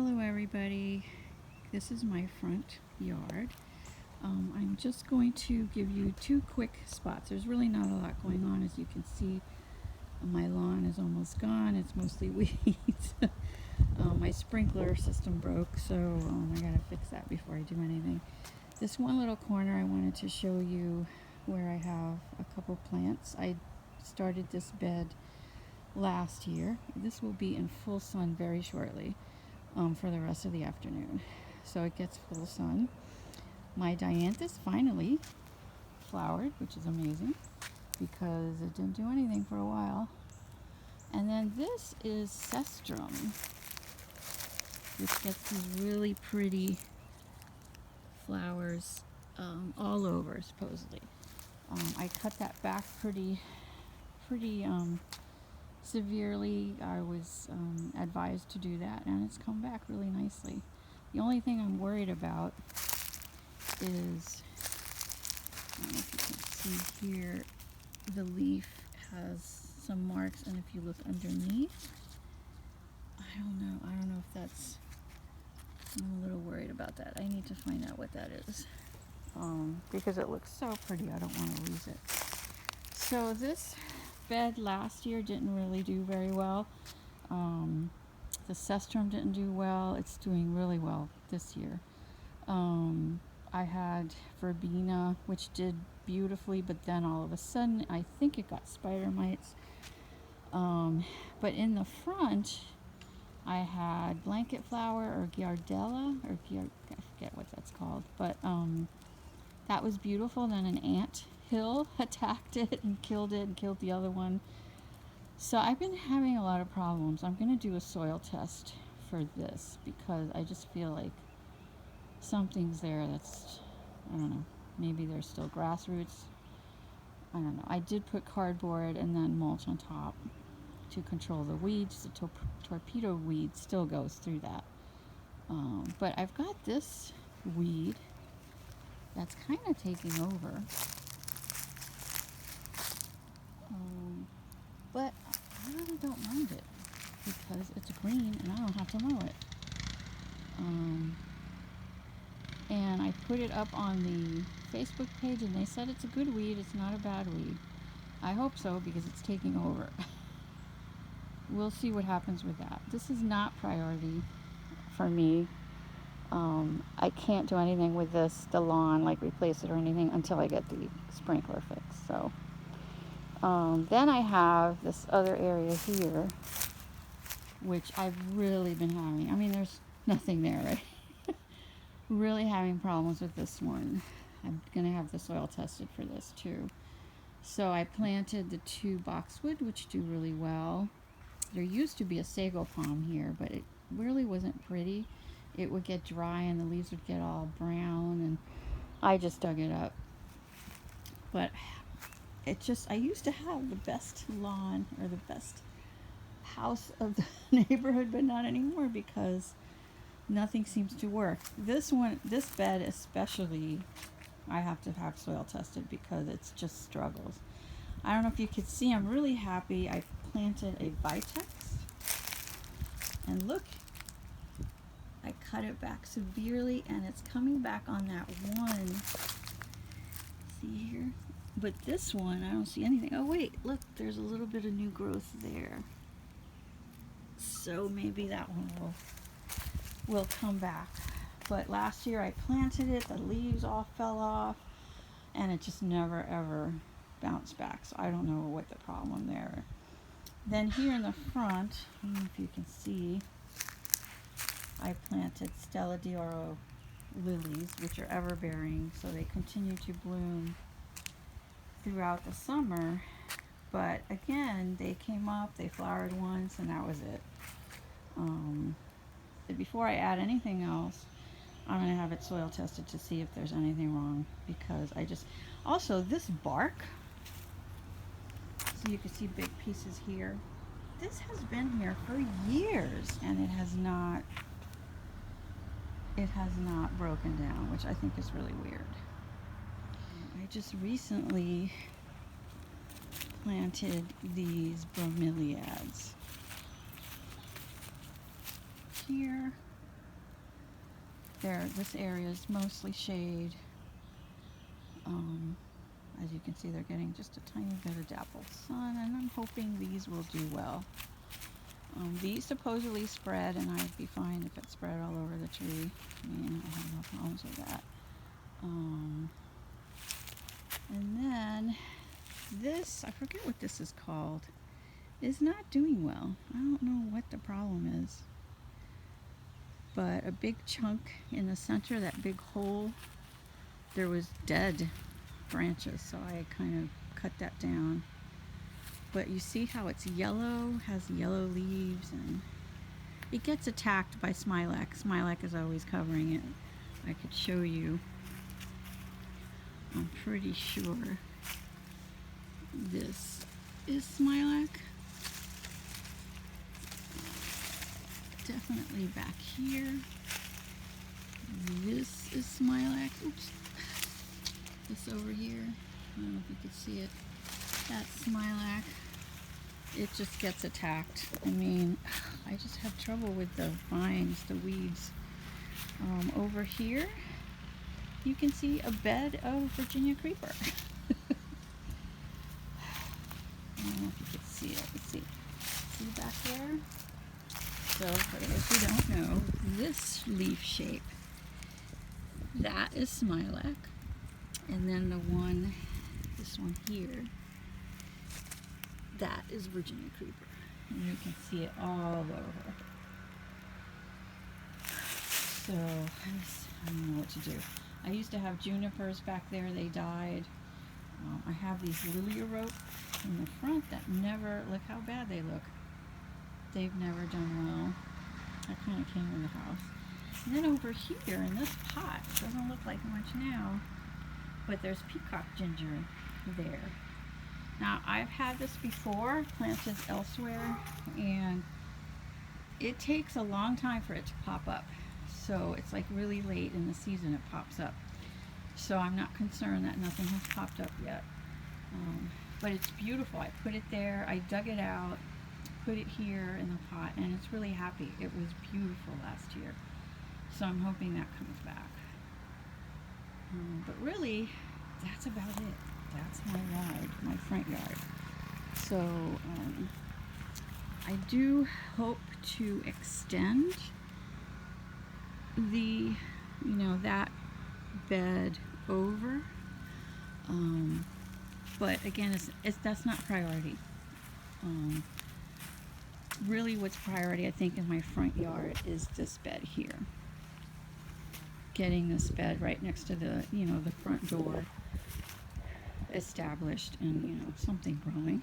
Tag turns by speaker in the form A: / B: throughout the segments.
A: Hello everybody, this is my front yard. I'm just going to give you two quick spots. There's really not a lot going on. As you can see, my lawn is almost gone. It's mostly weeds. My sprinkler system broke, so I gotta fix that before I do anything. This one little corner I wanted to show you where I have a couple plants. I started this bed last year. This will be in full sun very shortly. For the rest of the afternoon, so it gets full sun. My dianthus finally flowered, which is amazing because it didn't do anything for a while. And then this is Sedum, which gets these really pretty flowers all over, supposedly. I cut that back pretty severely. I was advised to do that, and it's come back really nicely. The only thing I'm worried about is, I don't know if you can see here, the leaf has some marks, and if you look underneath, I don't know if that's, I'm a little worried about that. I need to find out what that is, because it looks so pretty. I don't want to lose it. So this bed last year didn't really do very well. The Sedum didn't do well. It's doing really well this year. I had verbena, which did beautifully, but then all of a sudden I think it got spider mites. But in the front I had blanket flower or giardella, or I forget what that's called, but that was beautiful. Then an ant hill attacked it and killed the other one. So I've been having a lot of problems. I'm going to do a soil test for this because I just feel like something's there that's, I don't know, maybe there's still grass roots. I don't know. I did put cardboard and then mulch on top to control the weeds. The torpedo weed still goes through that. But I've got this weed that's kind of taking over. But I really don't mind it because it's green and I don't have to mow it. And I put it up on the Facebook page and they said it's a good weed, it's not a bad weed. I hope so because it's taking over. We'll see what happens with that. This is not priority for me. I can't do anything with this, the lawn, like replace it or anything until I get the sprinkler fixed. So then I have this other area here, which I've really been having. I mean, there's nothing there, right? Really having problems with this one. I'm going to have the soil tested for this too. So I planted the two boxwood, which do really well. There used to be a sago palm here, but it really wasn't pretty. It would get dry and the leaves would get all brown, and I just dug it up. But it just, I used to have the best lawn or the best house of the neighborhood, but not anymore because nothing seems to work. This one, this bed especially, I have to have soil tested because it's just struggles. I don't know if you could see, I'm really happy. I planted a vitex, and look, I cut it back severely and it's coming back on that one. See here? But this one, I don't see anything. Oh wait, look, there's a little bit of new growth there. So maybe that one will come back. But last year I planted it, the leaves all fell off, and it just never ever bounced back. So I don't know what the problem there. Then here in the front, I don't know if you can see, I planted Stella d'Oro lilies, which are ever-bearing, so they continue to bloom throughout the summer. But again, they came up, they flowered once, and that was it. Before I add anything else, I'm going to have it soil tested to see if there's anything wrong, because I just, also this bark, so you can see big pieces here, this has been here for years and it has not broken down, which I think is really weird. I just recently planted these Bromeliads here. this area is mostly shade. As you can see, they're getting just a tiny bit of dappled sun, and I'm hoping these will do well. These supposedly spread, and I'd be fine if it spread all over the tree. I mean, I have no problems with that. And then this, I forget what this is called, is not doing well. I don't know what the problem is. But a big chunk in the center, that big hole, there was dead branches, so I kind of cut that down. But you see how it's yellow, has yellow leaves, and it gets attacked by Smilac. Smilac is always covering it. I could show you. I'm pretty sure this is Smilac. Definitely back here. This is Smilac. Oops. This over here. I don't know if you can see it. That's Smilac. It just gets attacked. I mean, I just have trouble with the vines, the weeds. Over here, you can see a bed of Virginia creeper. I don't know if you can see it. Let's see. See back there? So, for those who don't know, this leaf shape, that is Smilac. And then the one, this one here, that is Virginia creeper. And you can see it all over. So, I don't know what to do. I used to have junipers back there. They died. I have these lilia-rope in the front that never, look how bad they look. They've never done well. That kind of came in the house. And then over here in this pot, doesn't look like much now, but there's Peacock Ginger there. Now, I've had this before, planted elsewhere, and it takes a long time for it to pop up. So it's like really late in the season it pops up. So I'm not concerned that nothing has popped up yet. But it's beautiful. I put it there, I dug it out, put it here in the pot, and it's really happy. It was beautiful last year. So I'm hoping that comes back. But really, that's about it. That's my yard, my front yard. So I do hope to extend the, that bed over. But again, that's not priority. Really what's priority, I think, in my front yard is this bed here. Getting this bed right next to the, the front door established and, something growing.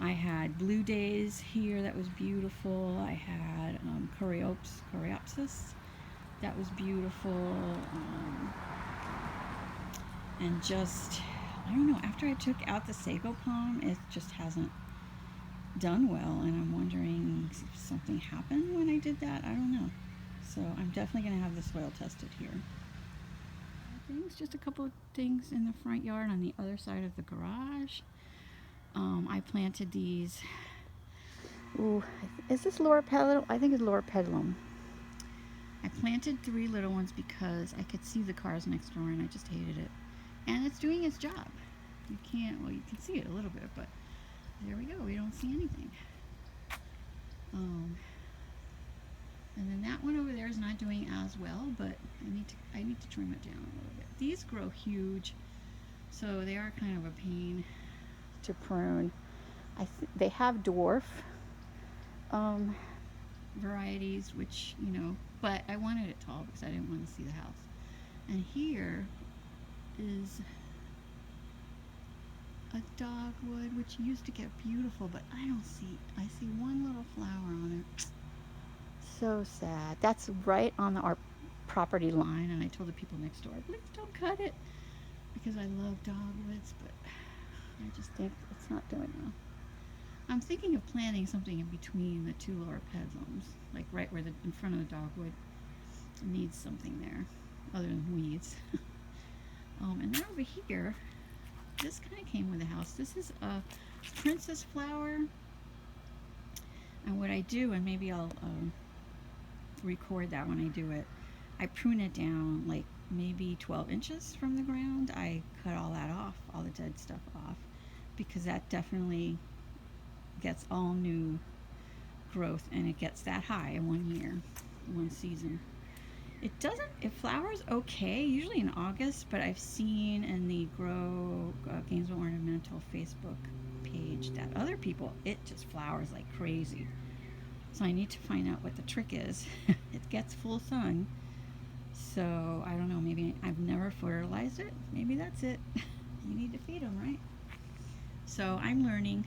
A: I had blue days here that was beautiful. I had coreopsis that was beautiful. And just, I don't know, after I took out the sago palm, it just hasn't done well, and I'm wondering if something happened when I did that. I don't know. So I'm definitely going to have the soil tested here. Just a couple of things in the front yard on the other side of the garage. I planted these. Ooh, is this loropetalum? I think it's loropetalum. I planted 3 little ones because I could see the cars next door and I just hated it. And it's doing its job. You can see it a little bit, but there we go. We don't see anything. And then that one over there is not doing as well, but I need to trim it down a little bit. These grow huge, so they are kind of a pain to prune. They have dwarf varieties, which, but I wanted it tall because I didn't want to see the house. And here is a dogwood, which used to get beautiful, but I see one little flower on it. So sad. That's right on our property line, and I told the people next door, please don't cut it, because I love dogwoods, but I just think it's not doing well. I'm thinking of planting something in between the 2 loropetalums, like right where in front of the dogwood. It needs something there, other than weeds. And then over here, this kind of came with the house. This is a princess flower, and what I do, and maybe I'll record that when I do it, I prune it down like maybe 12 inches from the ground. I cut all that off, all the dead stuff off, because that definitely gets all new growth, and it gets that high in 1 year, 1 season. It doesn't, it flowers okay, usually in August, but I've seen in the Grow Gainesville Ornamental Facebook page that other people, it just flowers like crazy. So I need to find out what the trick is. It gets full sun. So I don't know, maybe I've never fertilized it. Maybe that's it. You need to feed them, right? So I'm learning.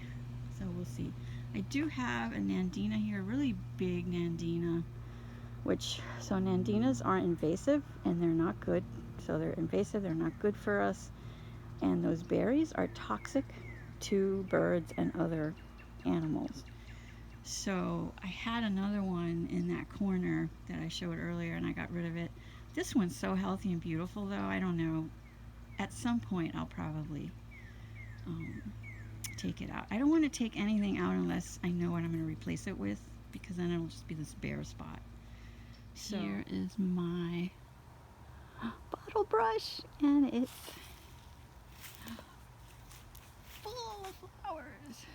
A: So we'll see. I do have a Nandina here, a really big Nandina, so Nandinas aren't invasive and they're not good. So they're invasive, they're not good for us. And those berries are toxic to birds and other animals. So I had another one in that corner that I showed earlier and I got rid of it. This one's so healthy and beautiful though, I don't know. At some point I'll probably take it out. I don't want to take anything out unless I know what I'm going to replace it with, because then it'll just be this bare spot. So here is my Bottlebrush, and it's full of flowers.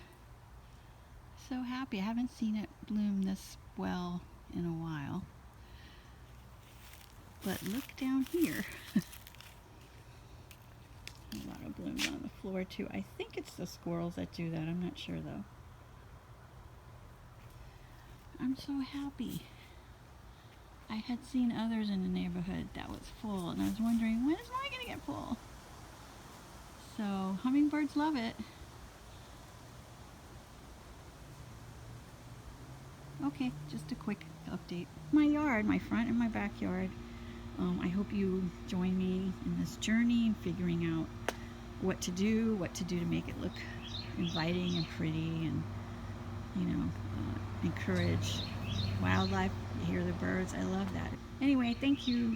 A: So happy. I haven't seen it bloom this well in a while. But look down here. A lot of blooms on the floor too. I think it's the squirrels that do that. I'm not sure though. I'm so happy. I had seen others in the neighborhood that was full, and I was wondering, when is mine going to get full? So hummingbirds love it. Okay, just a quick update. My yard, my front and my backyard. I hope you join me in this journey in figuring out what to do to make it look inviting and pretty, and encourage wildlife. You hear the birds. I love that. Anyway, thank you.